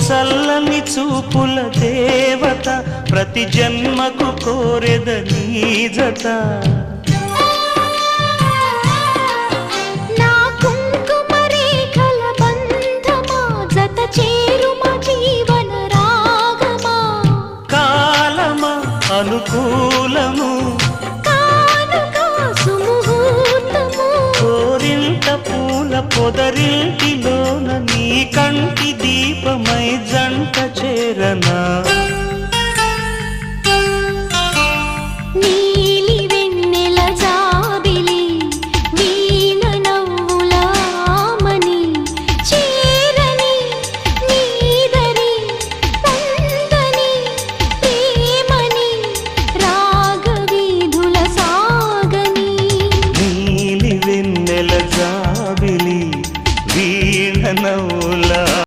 చల్లని చూపుల దేవత ప్రతి జన్మకు కోరెద నీ జత నా కుంకుమ రేఖల బంధమా జత చేరుమా జీవన రాగమా కాలమా అనుకూలము కానుక సుముహూర్తము కోరింత పూల పొదరింటిలోన నీ కంటి దీపమై జంట చేరనా